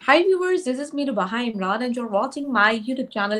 Hi viewers, this is me Rubaha Imran and you're watching my YouTube channel.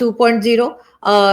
2.0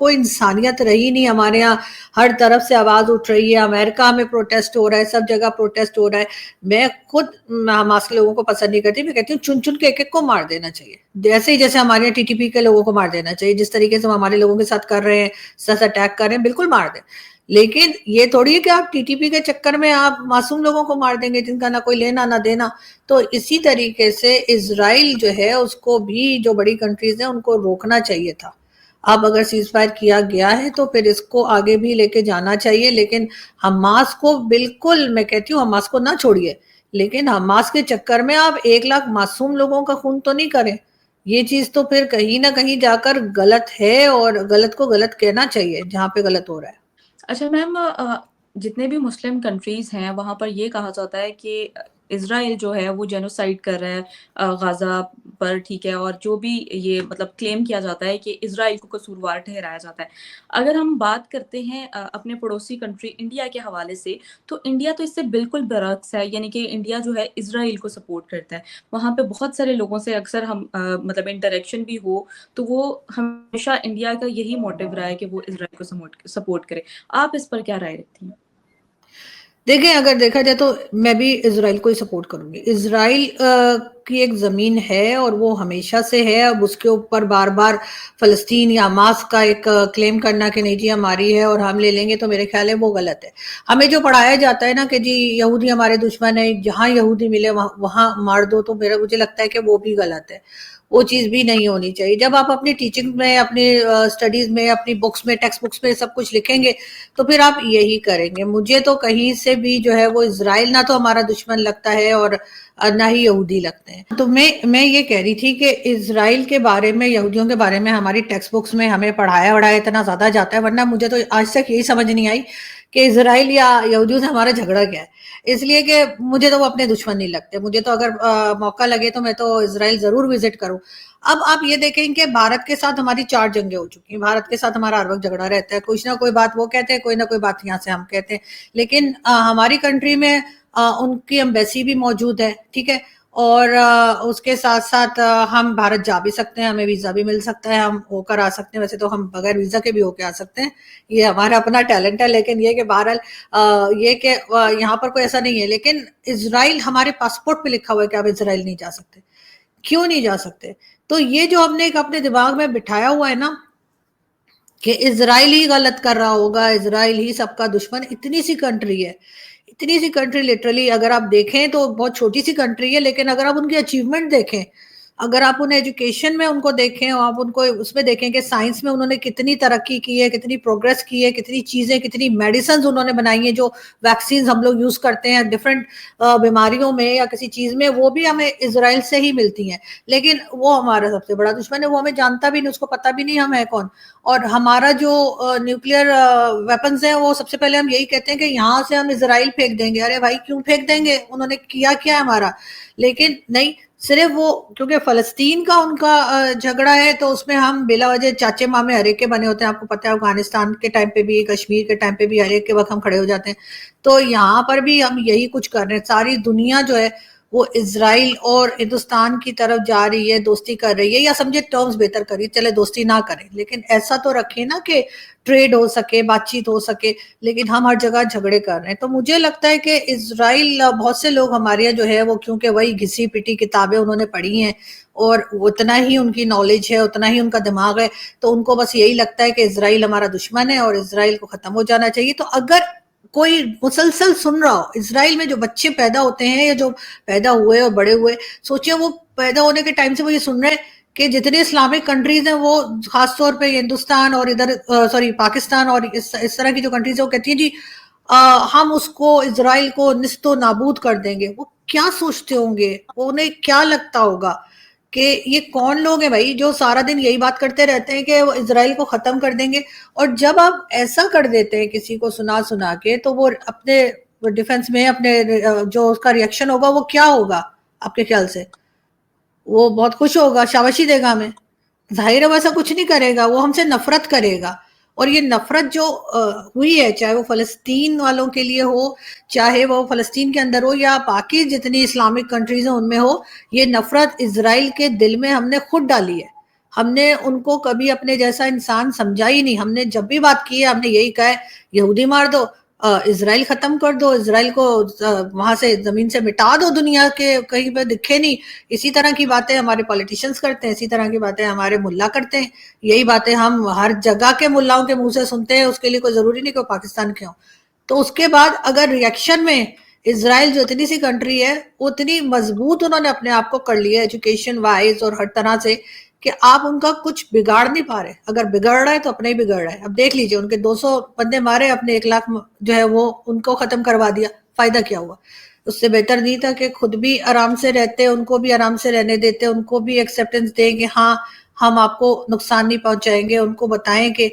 کوئی انسانیت رہی نہیں ہمارے یہاں. ہر طرف سے آواز اٹھ رہی ہے, امریکہ میں پروٹیسٹ ہو رہا ہے, سب جگہ پروٹیسٹ ہو رہا ہے. میں خود حماس کے لوگوں کو پسند نہیں کرتی, میں کہتی ہوں چن چن کے ایک ایک کو مار دینا چاہیے, جیسے ہمارے یہاں TTP کے لوگوں کو مار دینا چاہیے, جس طریقے سے ہمارے لوگوں کے ساتھ کر رہے ہیں, ساتھ اٹیک کر رہے ہیں, بالکل مار دیں. لیکن یہ تھوڑی ہے کہ آپ TTP کے چکر میں آپ معصوم لوگوں کو مار دیں گے جن کا نہ کوئی لینا نہ دینا. تو اسی طریقے سے اسرائیل جو ہے اس کو بھی, جو بڑی کنٹریز ہیں ان کو روکنا چاہیے تھا. اب اگر سیز فائر کیا گیا ہے تو پھر اس کو آگے بھی لے کے جانا چاہیے, لیکن حماس کو بالکل, میں کہتی ہوں حماس کو نہ چھوڑیے, لیکن حماس کے چکر میں آپ 1 لاکھ معصوم لوگوں کا خون تو نہیں کریں. یہ چیز تو پھر کہیں نہ کہیں جا کر غلط ہے, اور غلط کو غلط کہنا چاہیے جہاں پہ غلط ہو رہا ہے. اچھا میم، جتنے بھی مسلم کنٹریز ہیں وہاں پر یہ کہا جاتا ہے کہ اسرائیل جو ہے وہ جینوسائیڈ کر رہا ہے غزہ پر، ٹھیک ہے، اور جو بھی یہ مطلب کلیم کیا جاتا ہے کہ اسرائیل کو قصوروار ٹھہرایا جاتا ہے. اگر ہم بات کرتے ہیں اپنے پڑوسی کنٹری انڈیا کے حوالے سے، تو انڈیا تو اس سے بالکل برعکس ہے، یعنی کہ انڈیا جو ہے اسرائیل کو سپورٹ کرتا ہے. وہاں پہ بہت سارے لوگوں سے اکثر ہم مطلب انٹریکشن بھی ہو تو وہ ہمیشہ انڈیا کا یہی موٹیو رہا ہے کہ وہ اسرائیل کو سپورٹ کرے. آپ اس پر کیا رائے رکھتی ہیں؟ دیکھیں, اگر دیکھا جائے تو میں بھی اسرائیل کو ہی سپورٹ کروں گی. اسرائیل کی ایک زمین ہے اور وہ ہمیشہ سے ہے. اب اس کے اوپر بار بار فلسطین یا حماس کا ایک کلیم کرنا کہ نہیں جی ہماری ہے اور ہم لے لیں گے, تو میرے خیال ہے وہ غلط ہے. ہمیں جو پڑھایا جاتا ہے نا کہ جی یہودی ہمارے دشمن ہے, جہاں یہودی ملے وہاں مار دو, تو مجھے لگتا ہے کہ وہ بھی غلط ہے. وہ چیز بھی نہیں ہونی چاہیے. جب آپ اپنی ٹیچنگ میں, اپنی اسٹڈیز میں, اپنی بکس میں, ٹیکسٹ بکس میں سب کچھ لکھیں گے تو پھر آپ یہی کریں گے. مجھے تو کہیں سے بھی جو ہے وہ اسرائیل نہ تو ہمارا دشمن لگتا ہے اور نہ ہی یہودی لگتے ہیں. تو میں یہ کہہ رہی تھی کہ اسرائیل کے بارے میں, یہودیوں کے بارے میں ہماری ٹیکسٹ بکس میں ہمیں پڑھایا اتنا زیادہ جاتا ہے, ورنہ مجھے تو آج تک یہی سمجھ نہیں آئی کہ اسرائیل یا یہودیوں سے ہمارا جھگڑا کیا ہے. اس لیے کہ مجھے تو وہ اپنے دشمن نہیں لگتے. مجھے تو اگر موقع لگے تو میں تو اسرائیل ضرور وزٹ کروں. اب آپ یہ دیکھیں کہ بھارت کے ساتھ ہماری 4 جنگیں ہو چکی ہیں. بھارت کے ساتھ ہمارا ہر وقت جھگڑا رہتا ہے, کچھ نہ کوئی بات وہ کہتے ہیں, کوئی نہ کوئی بات یہاں سے ہم کہتے ہیں. لیکن ہماری کنٹری میں ان کی ایمبیسی بھی موجود ہے, ٹھیک ہے, اور اس کے ساتھ ساتھ ہم بھارت جا بھی سکتے ہیں, ہمیں ویزا بھی مل سکتا ہے, ہم ہو کر آ سکتے ہیں. ویسے تو ہم بغیر ویزا کے بھی ہو کے آ سکتے ہیں, یہ ہمارا اپنا ٹیلنٹ ہے. لیکن یہ کہ بہرحال یہ کہ یہاں پر کوئی ایسا نہیں ہے. لیکن اسرائیل ہمارے پاسپورٹ پہ لکھا ہوا ہے کہ آپ اسرائیل نہیں جا سکتے. کیوں نہیں جا سکتے؟ تو یہ جو ہم نے ایک اپنے دماغ میں بٹھایا ہوا ہے نا کہ اسرائیل ہی غلط کر رہا ہوگا, اسرائیل ہی سب کا دشمن. اتنی سی کنٹری ہے, اتنی سی کنٹری, لٹرلی اگر آپ دیکھیں تو بہت چھوٹی سی کنٹری ہے, لیکن اگر آپ ان کی اچیومنٹ دیکھیں, اگر آپ انہیں ایجوکیشن میں ان کو دیکھیں, اور آپ ان کو اس میں دیکھیں کہ سائنس میں انہوں نے کتنی ترقی کی ہے, کتنی پروگریس کی ہے, کتنی چیزیں, کتنی میڈیسنز انہوں نے بنائی ہیں, جو ویکسینز ہم لوگ یوز کرتے ہیں ڈفرینٹ بیماریوں میں یا کسی چیز میں, وہ بھی ہمیں اسرائیل سے ہی ملتی ہیں. لیکن وہ ہمارا سب سے بڑا دشمن ہے, وہ ہمیں جانتا بھی نہیں, اس کو پتہ بھی نہیں ہم ہے کون. اور ہمارا جو نیوکلیئر ویپنز ہیں, وہ سب سے پہلے ہم یہی کہتے ہیں کہ یہاں سے ہم اسرائیل پھینک دیں گے. ارے بھائی کیوں پھینک دیں گے, انہوں نے کیا ہمارا. لیکن نہیں, صرف وہ کیونکہ فلسطین کا ان کا جھگڑا ہے, تو اس میں ہم بلا وجہ چاچے مامے ہر ایک کے بنے ہوتے ہیں. آپ کو پتہ ہے افغانستان کے ٹائم پہ بھی, کشمیر کے ٹائم پہ بھی, ہر ایک کے وقت ہم کھڑے ہو جاتے ہیں. تو یہاں پر بھی ہم یہی کچھ کر رہے ہیں. ساری دنیا جو ہے وہ اسرائیل اور ہندوستان کی طرف جا رہی ہے, دوستی کر رہی ہے, یا سمجھے ٹرمز بہتر کریے, چلے دوستی نہ کریں, لیکن ایسا تو رکھیں نا کہ ٹریڈ ہو سکے, بات چیت ہو سکے. لیکن ہم ہر جگہ جھگڑے کر رہے ہیں. تو مجھے لگتا ہے کہ اسرائیل, بہت سے لوگ ہمارے یہاں جو ہے وہ کیونکہ وہی گھسی پٹی کتابیں انہوں نے پڑھی ہیں اور اتنا ہی ان کی نالج ہے, اتنا ہی ان کا دماغ ہے, تو ان کو بس یہی لگتا ہے کہ اسرائیل ہمارا دشمن ہے اور اسرائیل کو ختم ہو جانا چاہیے. تو اگر کوئی مسلسل سن رہا ہو, اسرائیل میں جو بچے پیدا ہوتے ہیں یا جو پیدا ہوئے اور بڑے ہوئے, سوچیں وہ پیدا ہونے کے ٹائم سے وہ یہ سن رہے ہیں کہ جتنے اسلامک کنٹریز ہیں, وہ خاص طور پہ ہندوستان اور ادھر پاکستان اور اس طرح کی جو کنٹریز ہیں, وہ کہتی ہیں جی ہم اس کو, اسرائیل کو نست و نابود کر دیں گے. وہ کیا سوچتے ہوں گے, انہیں کیا لگتا ہوگا کہ یہ کون لوگ ہیں بھائی جو سارا دن یہی بات کرتے رہتے ہیں کہ وہ اسرائیل کو ختم کر دیں گے. اور جب آپ ایسا کر دیتے ہیں کسی کو سنا کے, تو وہ اپنے ڈیفنس میں اپنے جو اس کا ریئیکشن ہوگا وہ کیا ہوگا آپ کے خیال سے؟ وہ بہت خوش ہوگا, شاباشی دے گا ہمیں. ظاہر ہے وہ ایسا کچھ نہیں کرے گا, وہ ہم سے نفرت کرے گا. اور یہ نفرت جو ہوئی ہے, چاہے وہ فلسطین والوں کے لیے ہو, چاہے وہ فلسطین کے اندر ہو, یا باقی جتنی اسلامک کنٹریز ہیں ان میں ہو, یہ نفرت اسرائیل کے دل میں ہم نے خود ڈالی ہے. ہم نے ان کو کبھی اپنے جیسا انسان سمجھا ہی نہیں. ہم نے جب بھی بات کی ہے ہم نے یہی کہا ہے یہودی مار دو, اسرائیل ختم کر دو, اسرائیل کو وہاں سے زمین سے مٹا دو, دنیا کے کہیں پہ دکھے نہیں. اسی طرح کی باتیں ہمارے پولیٹیشنز کرتے ہیں, اسی طرح کی باتیں ہمارے ملا کرتے ہیں. یہی باتیں ہم ہر جگہ کے ملاؤں کے منہ سے سنتے ہیں. اس کے لیے کوئی ضروری نہیں کہ وہ پاکستان کے ہوں. تو اس کے بعد اگر ریئیکشن میں اسرائیل جو اتنی سی کنٹری ہے اتنی مضبوط انہوں نے اپنے آپ کو کر لیا ایجوکیشن وائز اور ہر طرح سے کہ آپ ان کا کچھ بگاڑ نہیں پا رہے. اگر بگڑ رہا ہے تو اپنا ہی بگڑ رہا ہے. اب دیکھ لیجئے ان کے 200 بندے مارے, اپنے 1 لاکھ جو ہے وہ ان کو ختم کروا دیا. فائدہ کیا ہوا؟ اس سے بہتر نہیں تھا کہ خود بھی آرام سے رہتے, ان کو بھی آرام سے رہنے دیتے, ان کو بھی ایکسیپٹنس دیں کہ ہاں ہم آپ کو نقصان نہیں پہنچائیں گے. ان کو بتائیں کہ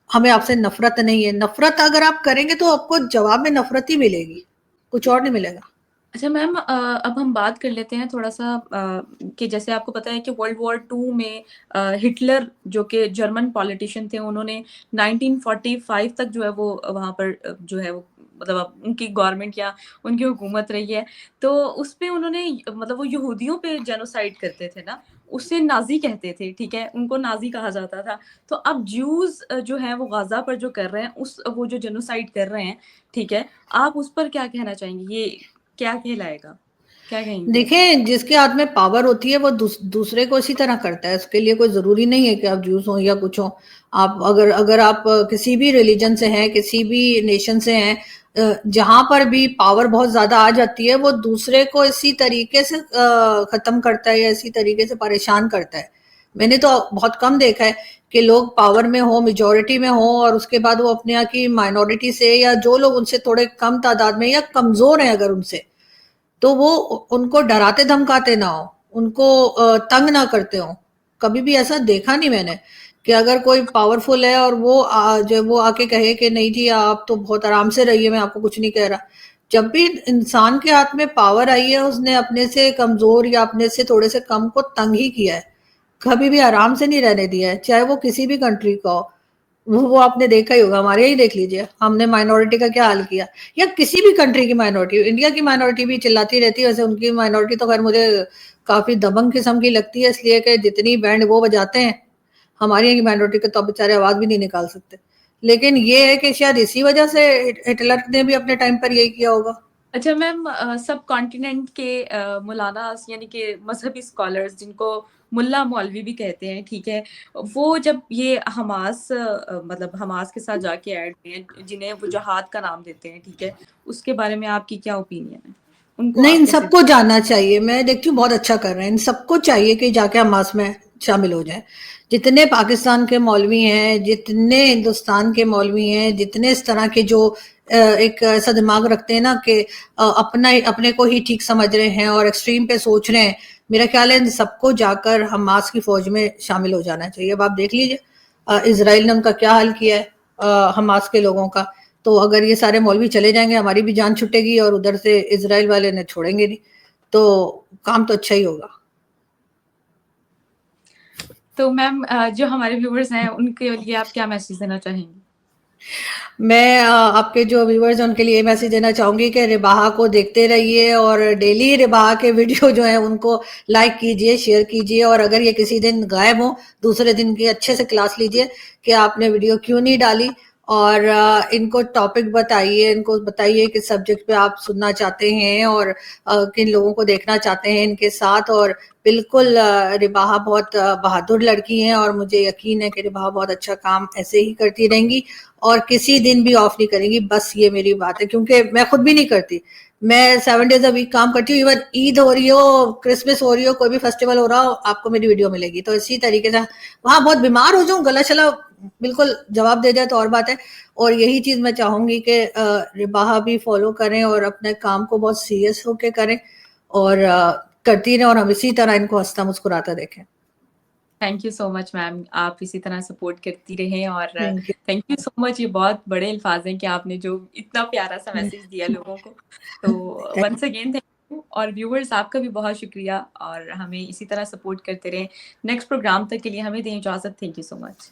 ہمیں آپ سے نفرت نہیں ہے. نفرت اگر آپ کریں گے تو آپ کو جواب میں نفرت ہی ملے گی, کچھ اور نہیں ملے گا. اچھا میم, اب ہم بات کر لیتے ہیں تھوڑا سا کہ جیسے آپ کو پتا ہے کہ World War II میں ہٹلر جو کہ جرمن پولیٹیشین تھے, انہوں نے 1945 تک جو ہے وہ وہاں پر جو ہے وہ مطلب ان کی گورنمنٹ یا ان کی حکومت رہی ہے. تو اس پہ انہوں نے مطلب وہ یہودیوں پہ جینوسائیڈ کرتے تھے نا, اسے نازی کہتے تھے, ٹھیک ہے, ان کو نازی کہا جاتا تھا. تو اب جیوز جو ہیں وہ غزہ پر جو کر رہے ہیں, وہ جو جینوسائیڈ کر رہے ہیں, ٹھیک ہے, آپ اس پر کیا کہنا چاہیں گے؟ یہ کیا کہلائے گا, کیا کہیں گے؟ دیکھیں جس کے ہاتھ میں پاور ہوتی ہے وہ دوسرے کو اسی طرح کرتا ہے. اس کے لیے کوئی ضروری نہیں ہے کہ آپ جوز ہوں یا کچھ ہوں. آپ اگر آپ کسی بھی ریلیجن سے ہیں, کسی بھی نیشن سے ہیں, جہاں پر بھی پاور بہت زیادہ آ جاتی ہے وہ دوسرے کو اسی طریقے سے ختم کرتا ہے یا اسی طریقے سے پریشان کرتا ہے. میں نے تو بہت کم دیکھا ہے کہ لوگ پاور میں ہوں, میجورٹی میں ہوں, اور اس کے بعد وہ اپنے یہاں کی مائنورٹی سے یا جو لوگ ان سے تھوڑے کم تعداد میں یا کمزور ہیں اگر ان سے, تو وہ ان کو ڈراتے دھمکاتے نہ ہو, ان کو تنگ نہ کرتے ہوں. کبھی بھی ایسا دیکھا نہیں میں نے کہ اگر کوئی پاورفل ہے اور وہ جو وہ آ کے کہے کہ نہیں جی آپ تو بہت آرام سے رہیے, میں آپ کو کچھ نہیں کہہ رہا. جب بھی انسان کے ہاتھ میں پاور آئی ہے اس نے اپنے سے کمزور یا اپنے سے تھوڑے سے کم کو تنگ ہی کیا ہے, کبھی بھی آرام سے نہیں رہنے دیا ہے, چاہے وہ کسی بھی کنٹری کا ہو. وہ آپ نے دیکھا ہی ہوگا, ہمارے یہی دیکھ لیجئے ہم نے مائنورٹی کا کیا حال کیا, یا کسی بھی کنٹری کی مائنورٹی. انڈیا کی مائنورٹی بھی چلاتی رہتی ہے, ویسے ان کی مائنورٹی تو خیر مجھے کافی دبنگ قسم کی لگتی ہے, اس لیے کہ جتنی بینڈ وہ بجاتے ہیں ہماری یہاں کی مائنورٹی کے تو بیچارے آواز بھی نہیں نکال سکتے. لیکن یہ ہے کہ شاید اسی وجہ سے ہٹلر نے بھی اپنے ٹائم پر یہی کیا ہوگا. اچھا میم, سب کانٹیننٹ کے مولانا یعنی کہ مذہبی اسکالرز جن کو ملا مولوی بھی کہتے ہیں, ٹھیک ہے, وہ جب یہ حماس مطلب حماس کے ساتھ جا کے ایڈ ہوئے ہیں, جنہیں وہ جہاد کا نام دیتے ہیں, ٹھیک ہے, اس کے بارے میں آپ کی کیا اوپینین ہے؟ ان کو نہیں, آپ ان کیسے سب کو جاننا چاہیے. میں دیکھتی ہوں بہت اچھا کر رہے ہیں. ان سب کو چاہیے کہ جا کے حماس میں شامل ہو جائیں. جتنے پاکستان کے مولوی ہیں, جتنے ہندوستان کے مولوی ہیں, جتنے اس طرح کے جو ایک ایسا دماغ رکھتے ہیں نا کہ اپنے کو ہی ٹھیک سمجھ رہے ہیں اور ایکسٹریم پہ سوچ رہے ہیں, میرا خیال ہے ان سب کو جا کر حماس کی فوج میں شامل ہو جانا چاہیے. اب آپ دیکھ لیجئے اسرائیل نے ان کا کیا حال کیا ہے حماس کے لوگوں کا. تو اگر یہ سارے مولوی چلے جائیں گے ہماری بھی جان چھٹے گی, اور ادھر سے اسرائیل والے نے چھوڑیں گے نہیں, تو کام تو اچھا ہی ہوگا. تو میم جو ہمارے ویورز ہیں ان کے لیے آپ کیا میسج دینا چاہیں گی؟ میں آپ کے جو ویورز ہیں ان کے لیے یہ میسج دینا چاہوں گی کہ رباہا کو دیکھتے رہیے, اور ڈیلی رباہا کے ویڈیو جو ہیں ان کو لائک کیجئے, شیئر کیجئے, اور اگر یہ کسی دن غائب ہوں دوسرے دن کی اچھے سے کلاس لیجئے کہ آپ نے ویڈیو کیوں نہیں ڈالی, اور ان کو ٹاپک بتائیے, ان کو بتائیے کہ سبجیکٹ پہ آپ سننا چاہتے ہیں اور کن لوگوں کو دیکھنا چاہتے ہیں ان کے ساتھ. اور بالکل رباہا بہت بہادر لڑکی ہیں, اور مجھے یقین ہے کہ رباہا بہت اچھا کام ایسے ہی کرتی رہیں گی اور کسی دن بھی آف نہیں کریں گی. بس یہ میری بات ہے, کیونکہ میں خود بھی نہیں کرتی. میں 7 days a week کام کرتی ہوں. ایون عید ہو رہی ہو, کرسمس ہو رہی ہو, کوئی بھی فیسٹیول ہو رہا ہو, آپ کو میری ویڈیو ملے گی. تو اسی طریقے سے وہاں بہت بیمار ہو جاؤں, گلا شلا بالکل جواب دے جائے تو اور بات ہے. اور یہی چیز میں چاہوں گی کہ رباہا بھی فالو کریں اور اپنے کام کو بہت سیریس ہو کے کریں, اور کرتی رہیں, اور ہم اسی طرح ان کو ہنستا مسکراتا دیکھیں. تھینک یو سو مچ میم, آپ اسی طرح سپورٹ کرتی رہیں, اور thank you. Thank you so much. یہ بہت بڑے الفاظ ہیں کہ آپ نے جو اتنا پیارا سا میسج دیا لوگوں کو. تو ونس اگین تھینک یو, اور ویورز آپ کا بھی بہت شکریہ, اور ہمیں اسی طرح سپورٹ کرتے رہیں. نیکسٹ پروگرام تک کے لیے ہمیں دیں اجازت. Thank you so much.